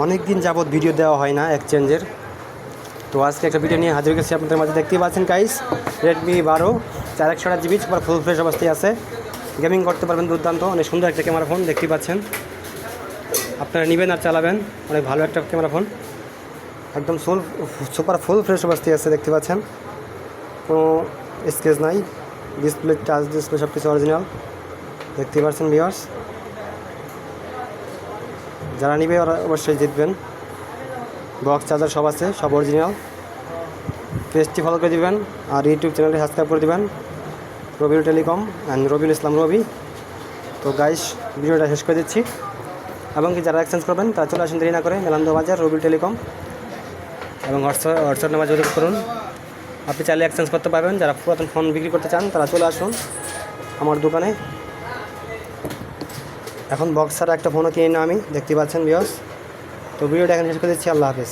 অনেক দিন যাবত ভিডিও দেওয়া হয় না এক্সচেঞ্জের। তো আজকে একটা ভিডিও নিয়ে হাজির হয়েছি আপনাদের মাঝে। দেখতেই পাচ্ছেন guys, Redmi 12 4/128 GB super full fresh অবস্থায় আছে। গেমিং করতে পারবেন দুর্দান্ত, অনেক সুন্দর একটা ক্যামেরা ফোন দেখতেই পাচ্ছেন। আপনারা নেবেন আর চালাবেন, অনেক ভালো একটা ক্যামেরা ফোন, একদম সুপার ফুল ফ্রেশ অবস্থায় আছে। দেখতে পাচ্ছেন কোনো স্কেচ নাই, ডিসপ্লে টাচ ডিসপ্লে সব কিছু অরিজিনাল। দেখতে পাচ্ছেন ভিউয়ার্স, যারা নিবে ওরা অবশ্যই জিতবেন। বক্স চার্জার সব আছে, সব অরিজিনাল। পেজটি ফলো করে দিবেন আর ইউটিউব চ্যানেলটি সাবস্ক্রাইব করে দিবেন, রবিউল টেলিকম অ্যান্ড রবিউল ইসলাম রবি। তো গাইস, ভিডিওটা শেষ করে দিচ্ছি, এবং কি যারা এক্সচেঞ্জ করবেন তারা চলে আসেন দেরি না করে মেলান্দ বাজার রবিউল টেলিকম, এবং হোয়াটসঅ্যাপ নাম্বার যোগাযোগ করুন। আপনি চাইলে এক্সচেঞ্জ করতে পারবেন। যারা পুরাতন ফোন বিক্রি করতে চান তারা চলে আসুন আমার দোকানে। এখন বক্স ছাড়া একটা ফোনও কিনে না আমি, দেখতে পাচ্ছেন ভিউয়ার্স। তো ভিডিওটা এখানে শেষ করে দিচ্ছি। আল্লাহ হাফেজ।